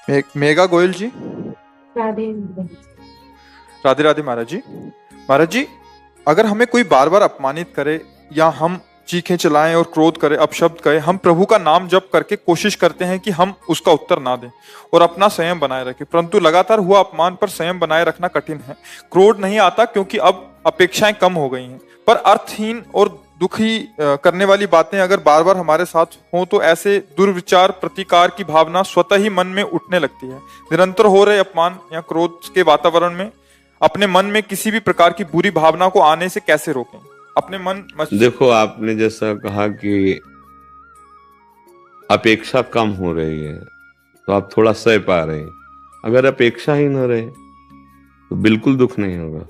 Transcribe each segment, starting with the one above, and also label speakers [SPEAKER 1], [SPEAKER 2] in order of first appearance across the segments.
[SPEAKER 1] मेघा गोयल जी।
[SPEAKER 2] राधे।
[SPEAKER 1] राधे राधे महाराज जी। महाराज जी, अगर हमें कोई बार बार अपमानित करे या हम चीखें चलाएं और क्रोध करें, अपशब्द कहें, हम प्रभु का नाम जप करके कोशिश करते हैं कि हम उसका उत्तर ना दें और अपना संयम बनाए रखें, परंतु लगातार हुआ अपमान पर संयम बनाए रखना कठिन है। क्रोध नहीं आता क्योंकि अब अपेक्षाएं कम हो गई हैं, पर अर्थहीन और दुखी करने वाली बातें अगर बार बार हमारे साथ हों तो ऐसे दुर्विचार प्रतिकार की भावना स्वतः ही मन में उठने लगती है। निरंतर हो रहे अपमान या क्रोध के वातावरण में अपने मन में किसी भी प्रकार की बुरी भावना को आने से कैसे रोकें? अपने मन
[SPEAKER 3] देखो, आपने जैसा कहा कि अपेक्षा कम हो रही है तो आप थोड़ा सह पा रहे हैं। अगर अपेक्षा ही न रहे तो बिल्कुल दुख नहीं होगा।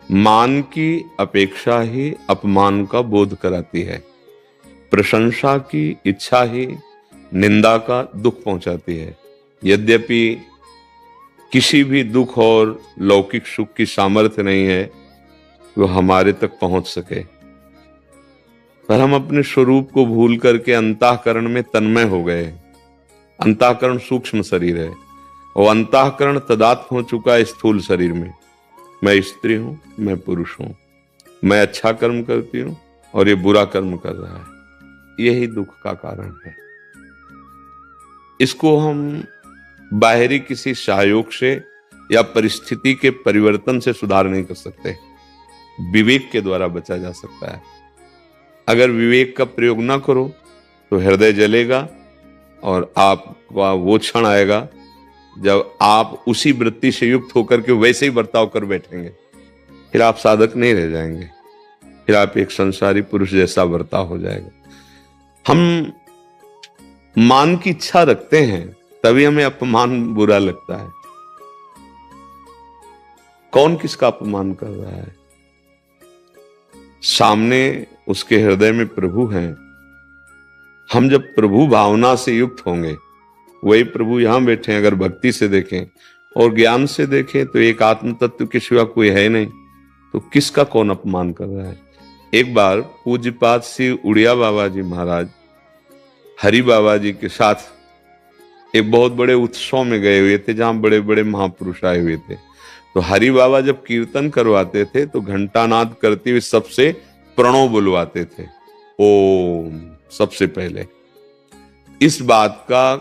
[SPEAKER 3] मान की अपेक्षा ही अपमान का बोध कराती है। प्रशंसा की इच्छा ही निंदा का दुख पहुंचाती है। यद्यपि किसी भी दुख और लौकिक सुख की सामर्थ्य नहीं है वो हमारे तक पहुंच सके, पर हम अपने स्वरूप को भूल करके अंतःकरण में तन्मय हो गए। अंतःकरण सूक्ष्म शरीर है और अंतःकरण तदात्म हो चुका है स्थूल शरीर में। मैं स्त्री हूं, मैं पुरुष हूं, मैं अच्छा कर्म करती हूं और ये बुरा कर्म कर रहा है। यही दुख का कारण है। इसको हम बाहरी किसी सहयोग से या परिस्थिति के परिवर्तन से सुधार नहीं कर सकते। विवेक के द्वारा बचा जा सकता है। अगर विवेक का प्रयोग ना करो तो हृदय जलेगा और आपका वो क्षण आएगा जब आप उसी वृत्ति से युक्त होकर के वैसे ही बर्ताव कर बैठेंगे। फिर आप साधक नहीं रह जाएंगे, फिर आप एक संसारी पुरुष जैसा बर्ताव हो जाएगा। हम मान की इच्छा रखते हैं तभी हमें अपमान बुरा लगता है। कौन किसका अपमान कर रहा है? सामने उसके हृदय में प्रभु हैं। हम जब प्रभु भावना से युक्त होंगे, वही प्रभु यहां बैठे हैं। अगर भक्ति से देखें और ज्ञान से देखें तो एक आत्म तत्व के सिवा कोई है नहीं, तो किसका कौन अपमान कर रहा है? एक बार पूज्यपाद श्री उड़िया बाबा जी महाराज हरि बाबा जी के साथ एक बहुत बड़े उत्सव में गए हुए थे जहां बड़े बड़े महापुरुष आए हुए थे। तो हरि बाबा जब कीर्तन करवाते थे तो घंटानाद करते हुए सबसे प्रणव बुलवाते थे, ओम, सबसे पहले। इस बात का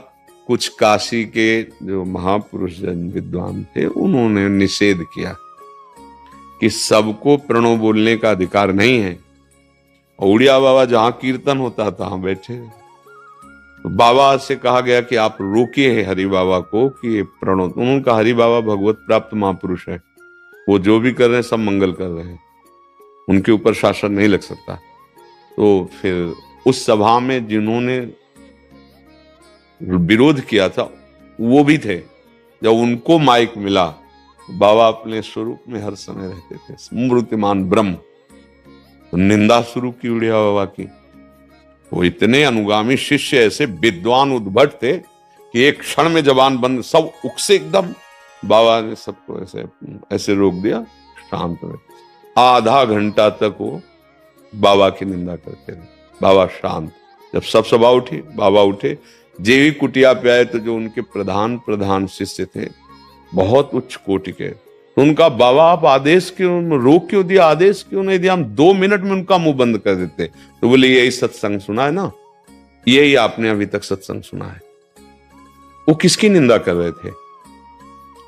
[SPEAKER 3] कुछ काशी के जो महापुरुष जन विद्वान थे उन्होंने निषेध किया कि सबको प्रणव बोलने का अधिकार नहीं है। उड़िया बाबा जहां कीर्तन होता था वहां बैठे। तो बाबा से कहा गया कि आप रोकिए हरि बाबा को कि ये प्रणव। उन्होंने कहा हरि बाबा भगवत प्राप्त महापुरुष है, वो जो भी कर रहे हैं सब मंगल कर रहे हैं, उनके ऊपर शासन नहीं लग सकता। तो फिर उस सभा में जिन्होंने विरोध किया था वो भी थे। जब उनको माइक मिला, बाबा अपने स्वरूप में हर समय रहते थे, स्मृतिमान ब्रह्म। तो निंदा शुरू की उड़िया बाबा की। वो इतने अनुगामी शिष्य ऐसे विद्वान उद्भट थे कि एक क्षण में जबान बंद, सब उकसे एकदम। बाबा ने सबको ऐसे ऐसे रोक दिया, शांत रहे। आधा घंटा तक वो बाबा की निंदा करते रहे। बाबा शांत। जब सब सभा उठी, बाबा उठे। जेवी कुटिया पे आए तो जो उनके प्रधान शिष्य थे, बहुत उच्च कोटि के, तो उनका बाबा आप आदेश क्यों रोक क्यों दिया, आदेश क्यों नहीं दिया, हम 2 मिनट में उनका मुंह बंद कर देते। तो बोले यही सत्संग सुना है ना, यही आपने अभी तक सत्संग सुना है। वो किसकी निंदा कर रहे थे?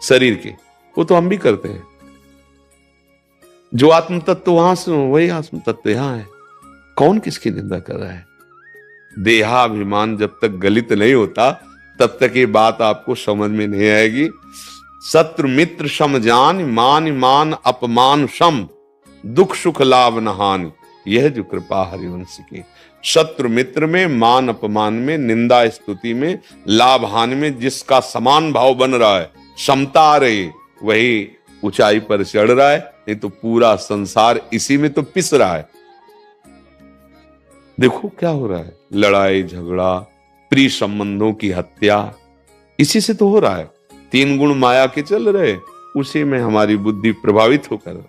[SPEAKER 3] शरीर की। वो तो हम भी करते हैं। जो आत्म तत्व वहां से वही आत्म तत्व यहां है। कौन किसकी निंदा कर रहा है? देहाभिमान जब तक गलित नहीं होता तब तक ये बात आपको समझ में नहीं आएगी। शत्रु मित्र सम जान, मान मान अपमान सम, दुख सुख लाभ न हानि, यह जो कृपा हरिवंश की। शत्रु मित्र में, मान अपमान में, निंदा स्तुति में, लाभ हानि में जिसका समान भाव बन रहा है, समता आ रही, वही ऊंचाई पर चढ़ रहा है। नहीं तो पूरा संसार इसी में तो पिस रहा है। देखो क्या हो रहा है, लड़ाई झगड़ा, प्रिय संबंधों की हत्या, इसी से तो हो रहा है। 3 गुण माया के चल रहे, उसी में हमारी बुद्धि प्रभावित होकर।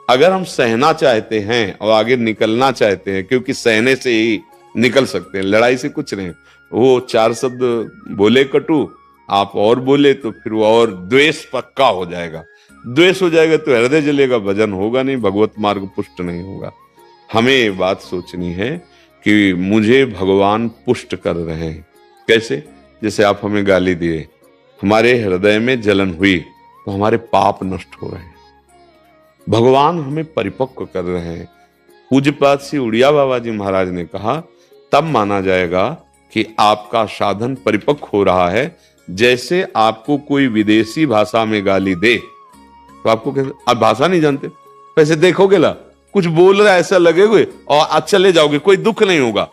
[SPEAKER 3] अगर हम सहना चाहते हैं और आगे निकलना चाहते हैं, क्योंकि सहने से ही निकल सकते हैं, लड़ाई से कुछ नहीं। वो 4 शब्द बोले कटु, आप और बोले तो फिर वो और द्वेष पक्का हो जाएगा। द्वेष हो जाएगा तो हृदय जलेगा, भजन होगा नहीं, भगवत मार्ग पुष्ट नहीं होगा। हमें ये बात सोचनी है कि मुझे भगवान पुष्ट कर रहे हैं। कैसे? जैसे आप हमें गाली दिए, हमारे हृदय में जलन हुई तो हमारे पाप नष्ट हो रहे हैं। भगवान हमें परिपक्व कर रहे हैं। पूज्यपाद श्री उड़िया बाबा जी महाराज ने कहा तब माना जाएगा कि आपका साधन परिपक्व हो रहा है। जैसे आपको कोई विदेशी भाषा में गाली दे तो आपको कैसे, आप भाषा नहीं जानते, वैसे देखोगे ला कुछ बोल रहा है ऐसा लगेगा और आज चले जाओगे, कोई दुख नहीं होगा।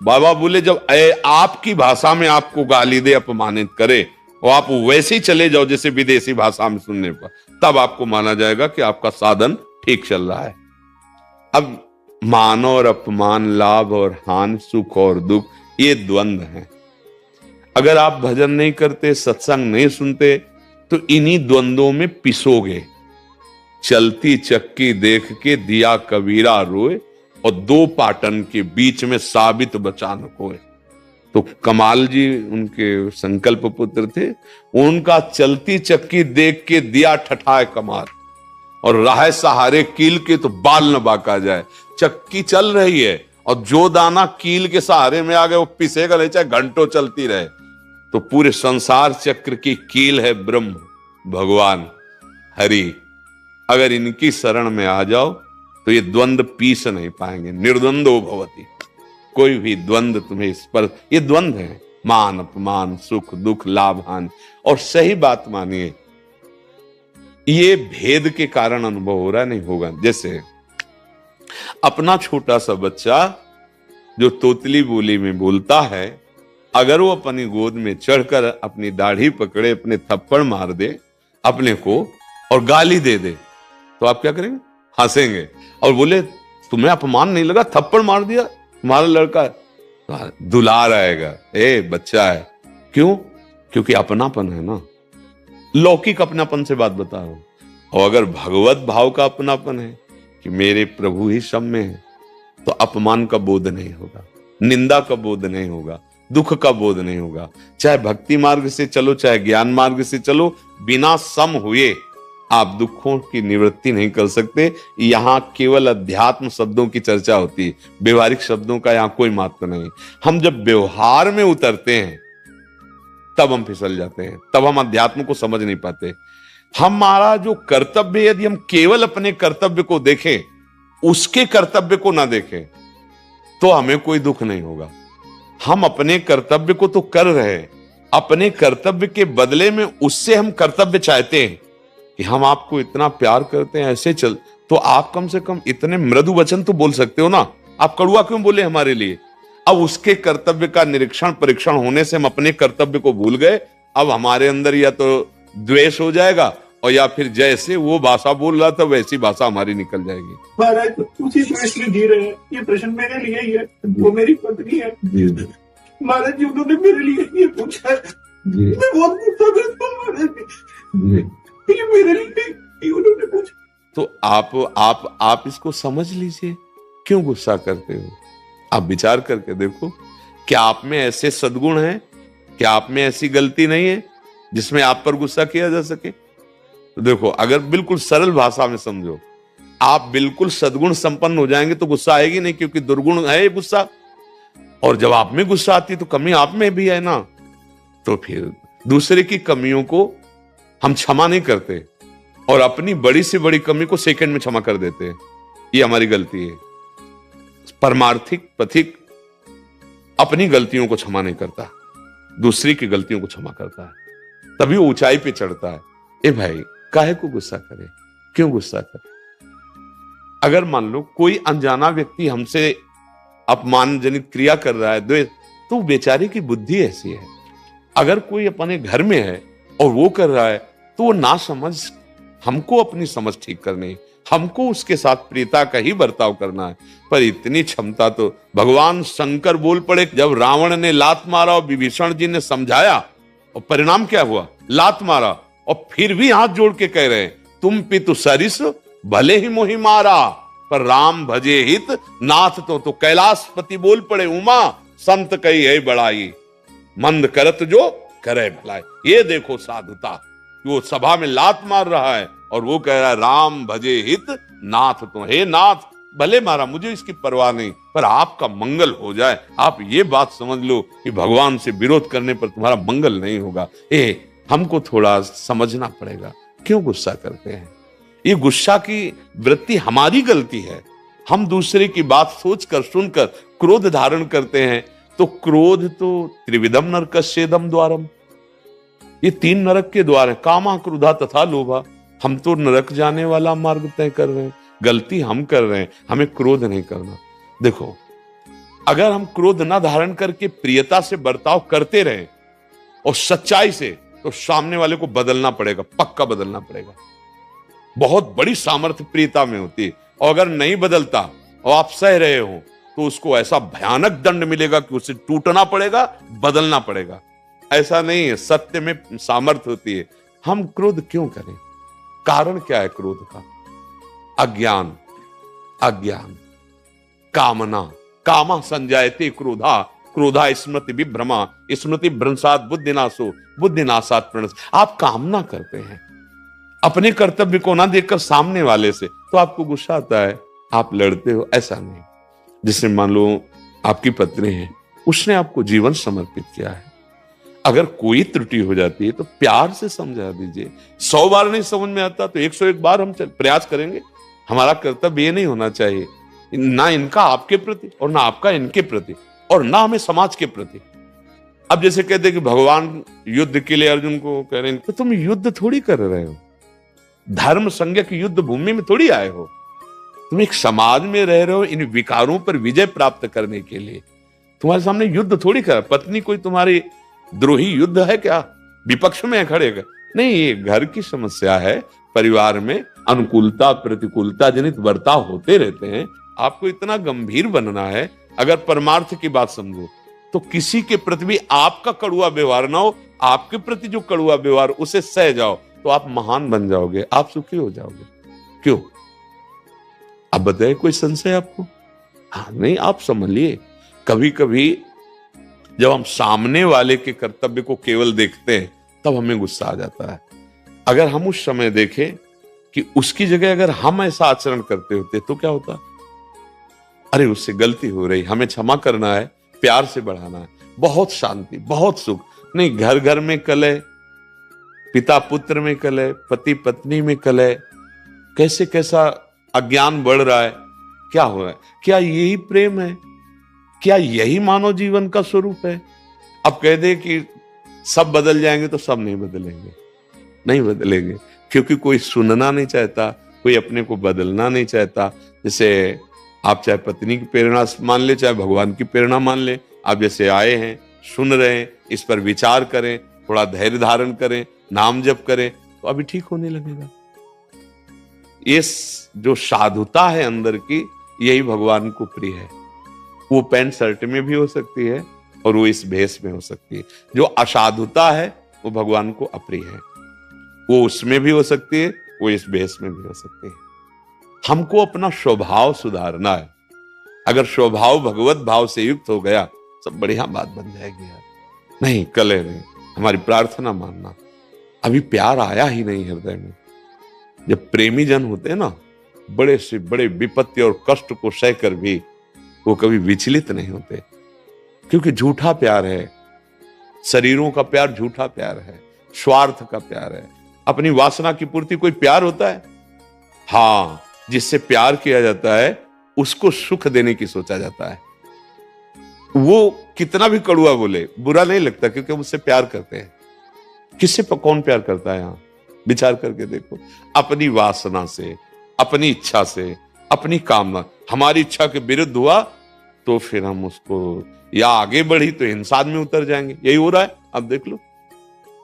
[SPEAKER 3] बाबा बोले जब आपकी भाषा में आपको गाली दे, अपमानित करे और आप वैसे ही चले जाओ जैसे विदेशी भाषा में सुनने पर, तब आपको माना जाएगा कि आपका साधन ठीक चल रहा है। अब मान और अपमान, लाभ और हानि, सुख और दुख, ये द्वंद्व हैं। अगर आप भजन नहीं करते, सत्संग नहीं सुनते तो इन्हीं द्वंद्वों में पिसोगे। चलती चक्की देख के दिया कबीरा रोए और दो पाटन के बीच में साबित बचान कोय। तो कमाल जी उनके संकल्प पुत्र थे, उनका चलती चक्की देख के दिया ठठाए कमाल और राह सहारे कील के तो बाल न बाका जाए। चक्की चल रही है और जो दाना कील के सहारे में आ गए वो पिसेगा ले, चाहे घंटों चलती रहे। तो पूरे संसार चक्र की कील है ब्रह्म, भगवान, हरि। अगर इनकी शरण में आ जाओ तो ये द्वंद्व पीस नहीं पाएंगे। निर्द्वंदो भवति, कोई भी द्वंद्व तुम्हें इस पर, ये द्वंद्व है, मान अपमान, सुख दुख, लाभ हानि। और सही बात मानिए, ये भेद के कारण अनुभव हो रहा नहीं होगा। जैसे अपना छोटा सा बच्चा जो तोतली बोली में बोलता है, अगर वो अपनी गोद में चढ़कर अपनी दाढ़ी पकड़े, अपने थप्पड़ मार दे अपने को और गाली दे दे, तो आप क्या करेंगे? हंसेंगे और बोले तुम्हें अपमान नहीं लगा, थप्पड़ मार दिया, तुम्हारा लड़का है, तो दुलार आएगा, ए बच्चा है। क्यों? क्योंकि अपनापन है ना, लौकिक अपनापन से बात बता रहा हूं। और अगर भगवत भाव का अपनापन है कि मेरे प्रभु ही सब में है, तो अपमान का बोध नहीं होगा, निंदा का बोध नहीं होगा, दुख का बोध नहीं होगा। चाहे भक्ति मार्ग से चलो, चाहे ज्ञान मार्ग से चलो, बिना सम हुए आप दुखों की निवृत्ति नहीं कर सकते। यहां केवल अध्यात्म शब्दों की चर्चा होती है, व्यवहारिक शब्दों का यहां कोई महत्व नहीं। हम जब व्यवहार में उतरते हैं तब हम फिसल जाते हैं, तब हम अध्यात्म को समझ नहीं पाते। हमारा जो कर्तव्य, यदि हम केवल अपने कर्तव्य को देखें, उसके कर्तव्य को ना देखें, तो हमें कोई दुख नहीं होगा। हम अपने कर्तव्य को तो कर रहे हैं, अपने कर्तव्य के बदले में उससे हम कर्तव्य चाहते हैं कि हम आपको इतना प्यार करते हैं, ऐसे चल, तो आप कम से कम इतने मृदु वचन तो बोल सकते हो ना। आप कड़ुआ क्यों बोले हमारे लिए? अब उसके कर्तव्य का निरीक्षण परीक्षण होने से हम अपने कर्तव्य को भूल गए। अब हमारे अंदर या तो द्वेष हो जाएगा और या फिर जैसे वो भाषा बोल रहा था वैसी भाषा हमारी निकल जाएगी।
[SPEAKER 2] महाराज उसी द्वेष में जी रहे हैं। ये प्रश्न मेरे लिए ही है, वो मेरी पत्नी है। महाराज जी उन्होंने मेरे लिए ये पूछा है, मैं बहुत गुस्सा करता हूँ महाराज जी, ये मेरे लिए उन्होंने पूछा।
[SPEAKER 3] तो आप इसको समझ लीजिए, क्यों गुस्सा करते हो? आप विचार करके देखो, क्या आप में ऐसे सद्गुण हैं, क्या आप में ऐसी गलती नहीं है जिसमें आप पर गुस्सा किया जा सके? तो देखो, अगर बिल्कुल सरल भाषा में समझो, आप बिल्कुल सद्गुण संपन्न हो जाएंगे तो गुस्सा आएगी नहीं, क्योंकि दुर्गुण है ये गुस्सा। और जब आप में गुस्सा आती है तो कमी आप में भी है ना। तो फिर दूसरे की कमियों को हम क्षमा नहीं करते और अपनी बड़ी से बड़ी कमी को सेकंड में क्षमा कर देते हैं। ये हमारी गलती है। परमार्थिक पथिक अपनी गलतियों को क्षमा नहीं करता, दूसरी की गलतियों को क्षमा करता है, तभी वो ऊंचाई पे चढ़ता है। ए भाई, काहे को गुस्सा करे? क्यों गुस्सा करे? अगर मान लो कोई अनजाना व्यक्ति हमसे अपमानजनित क्रिया कर रहा है, तो बेचारे की बुद्धि ऐसी है। अगर कोई अपने घर में है और वो कर रहा है तो वो ना समझ, हमको अपनी समझ ठीक करनी है, हमको उसके साथ प्रियता का ही बर्ताव करना है। पर इतनी क्षमता तो भगवान शंकर बोल पड़े जब रावण ने लात मारा और विभीषण जी ने समझाया, और परिणाम क्या हुआ? लात मारा, और फिर भी हाथ जोड़ के कह रहे हैं तुम पितु सरिस भले ही मोहि मारा, पर राम भजे हित नाथ। तो कैलाशपति बोल पड़े उमा संत कही है बड़ाई, मंद करत जो करे भलाई। ये देखो साधुता, वो सभा में लात मार रहा है और वो कह रहा है राम भजे हित नाथ तो। हे नाथ, भले मारा, मुझे इसकी परवाह नहीं, पर आपका मंगल हो जाए। आप ये बात समझ लो कि भगवान से विरोध करने पर तुम्हारा मंगल नहीं होगा। हमको थोड़ा समझना पड़ेगा, क्यों गुस्सा करते हैं? ये गुस्सा की वृत्ति हमारी गलती है। हम दूसरे की बात सोचकर सुनकर क्रोध धारण करते हैं, तो क्रोध तो त्रिविधम नरकस्येदम द्वारम, ये 3 नरक के द्वार है, कामा क्रोधा तथा लोभा। हम तो नरक जाने वाला मार्ग तय कर रहे हैं, गलती हम कर रहे हैं, हमें क्रोध नहीं करना। देखो, अगर हम क्रोध ना धारण करके प्रियता से बर्ताव करते रहे और सच्चाई से, तो सामने वाले को बदलना पड़ेगा, पक्का बदलना पड़ेगा। बहुत बड़ी सामर्थ्य प्रियता में होती है, और अगर नहीं बदलता और आप सह रहे हो, तो उसको ऐसा भयानक दंड मिलेगा कि उसे टूटना पड़ेगा, बदलना पड़ेगा। ऐसा नहीं है, सत्य में सामर्थ्य होती है। हम क्रोध क्यों करें? कारण क्या है क्रोध का? अज्ञान, अज्ञान, कामना, कामा संजायते क्रोधा, क्रोधा स्मृति विभ्रमा, स्मृति भ्रंशात बुद्धिनाशो, बुद्धिनाशात प्रणश। आप कामना करते हैं अपने कर्तव्य को ना देखकर सामने वाले से, तो आपको गुस्सा आता है, आप लड़ते हो। ऐसा नहीं। जिसने मान लो आपकी पत्नी है, उसने आपको जीवन समर्पित किया है, अगर कोई त्रुटि हो जाती है तो प्यार से समझा दीजिए। 100 बार नहीं समझ में आता तो 101 बार हम प्रयास करेंगे। हमारा कर्तव्य ये नहीं होना चाहिए, ना इनका आपके प्रति और ना आपका इनके प्रति, और ना हमें समाज के प्रति। अब जैसे कहते कि भगवान युद्ध के लिए अर्जुन को कह रहे हैं, तो तुम युद्ध थोड़ी कर रहे हो, धर्म संज्ञक युद्ध भूमि में थोड़ी आए हो। तुम एक समाज में रह रहे हो इन विकारों पर विजय प्राप्त करने के लिए। तुम्हारे सामने युद्ध थोड़ी कर, पत्नी कोई तुम्हारी द्रोही युद्ध है क्या? विपक्ष में खड़े कर? नहीं, ये घर की समस्या है। परिवार में अनुकूलता प्रतिकूलता जनित बर्ताव होते रहते हैं। आपको इतना गंभीर बनना है। अगर परमार्थ की बात समझो, तो किसी के प्रति भी आपका कड़ुआ व्यवहार ना हो, आपके प्रति जो कड़ुआ व्यवहार उसे सह जाओ, तो आप महान बन जाओगे, आप सुखी हो जाओगे। क्यों? अब बताइए, कोई संशय आपको? हाँ, नहीं, आप समझ लिए। कभी कभी जब हम सामने वाले के कर्तव्य को केवल देखते हैं, तब हमें गुस्सा आ जाता है। अगर हम उस समय देखें कि उसकी जगह अगर हम ऐसा आचरण करते होते, तो क्या होता? अरे, उससे गलती हो रही, हमें क्षमा करना है, प्यार से बढ़ाना है, बहुत शांति, बहुत सुख। नहीं, घर घर में कलह, पिता पुत्र में कलह, पति पत्नी में कलह, कैसे कैसा अज्ञान बढ़ रहा है। क्या हो रहा है? क्या यही प्रेम है? क्या यही मानव जीवन का स्वरूप है? अब कह दे कि सब बदल जाएंगे, तो सब नहीं बदलेंगे, नहीं बदलेंगे, क्योंकि कोई सुनना नहीं चाहता, कोई अपने को बदलना नहीं चाहता। जैसे आप चाहे पत्नी की प्रेरणा मान ले, चाहे भगवान की प्रेरणा मान ले, आप जैसे आए हैं, सुन रहे हैं, इस पर विचार करें, थोड़ा धैर्य धारण करें, नाम जप करें, तो अभी ठीक होने लगेगा। ये जो साधुता है अंदर की, यही भगवान को प्रिय है। वो पैंट शर्ट में भी हो सकती है और वो इस भेष में हो सकती है। जो असाधुता है वो भगवान को अप्रिय है। वो उसमें भी हो सकती है, वो इस भेष में भी हो सकती है। हमको अपना स्वभाव सुधारना है। अगर स्वभाव भगवत भाव से युक्त हो गया, सब बढ़िया बात बन जाएगी यार। नहीं, कलह नहीं, हमारी प्रार्थना मानना। अभी प्यार आया ही नहीं हृदय में। जब प्रेमी जन होते हैं ना, बड़े से बड़े विपत्ति और कष्ट को सहकर भी वो कभी विचलित नहीं होते, क्योंकि झूठा प्यार है। शरीरों का प्यार झूठा प्यार है, स्वार्थ का प्यार है, अपनी वासना की पूर्ति। कोई प्यार होता है? हाँ, जिससे प्यार किया जाता है उसको सुख देने की सोचा जाता है। वो कितना भी कड़ुआ बोले, बुरा नहीं लगता, क्योंकि हम उससे प्यार करते हैं। किससे कौन प्यार करता है? यहाँ विचार करके देखो। अपनी वासना से, अपनी इच्छा से, अपनी कामना। हमारी इच्छा के विरुद्ध हुआ तो फिर हम उसको, या आगे बढ़ी तो हिंसा में उतर जाएंगे। यही हो रहा है। अब देख लो,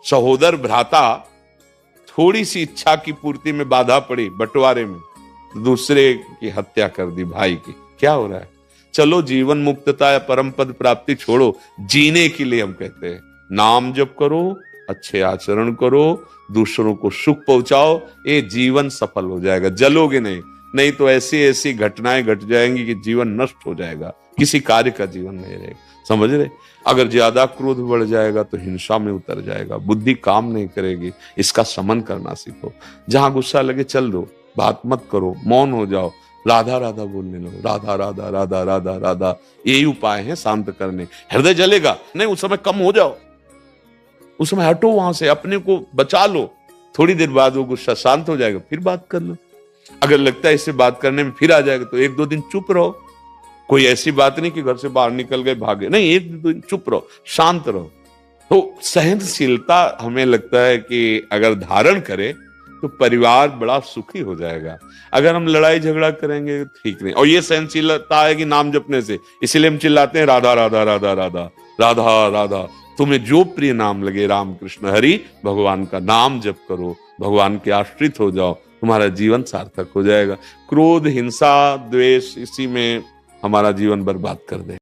[SPEAKER 3] सहोदर भ्राता, थोड़ी सी इच्छा की पूर्ति में बाधा पड़ी बंटवारे में, दूसरे की हत्या कर दी भाई की। क्या हो रहा है? चलो, जीवन मुक्तता या परम पद प्राप्ति छोड़ो, जीने के लिए हम कहते हैं नाम जप करो, अच्छे आचरण करो, दूसरों को सुख पहुंचाओ, ये जीवन सफल हो जाएगा। जलोगे नहीं, नहीं तो ऐसी ऐसी घटनाएं घट जाएंगी कि जीवन नष्ट हो जाएगा। किसी कार्य का जीवन नहीं रहेगा। समझ रहे? अगर ज्यादा क्रोध बढ़ जाएगा तो हिंसा में उतर जाएगा, बुद्धि काम नहीं करेगी। इसका शमन करना सीखो। जहां गुस्सा लगे चल दो, बात मत करो, मौन हो जाओ, राधा राधा बोलने लगो, राधा राधा राधा राधा राधा। यही उपाय है शांत करने। हृदय जलेगा नहीं, उस समय कम हो जाओ, उस समय हटो वहां से, अपने को बचा लो। थोड़ी देर बाद वो गुस्सा शांत हो जाएगा, फिर बात कर लो। अगर लगता है इससे बात करने में फिर आ जाएगा तो 1-2 दिन चुप रहो। कोई ऐसी बात नहीं कि घर से बाहर निकल गए भागे, नहीं, 1-2 दिन चुप रहो, शांत रहो। तो सहनशीलता हमें लगता है कि अगर धारण करे तो परिवार बड़ा सुखी हो जाएगा। अगर हम लड़ाई झगड़ा करेंगे ठीक नहीं। और ये सहनशीलता है कि नाम जपने से, इसीलिए हम चिल्लाते हैं राधा राधा राधा राधा राधा राधा। तुम्हें जो प्रिय नाम लगे, राम कृष्ण हरि, भगवान का नाम जप करो, भगवान के आश्रित हो जाओ, तुम्हारा जीवन सार्थक हो जाएगा। क्रोध, हिंसा, द्वेष, इसी में हमारा जीवन बर्बाद कर दे।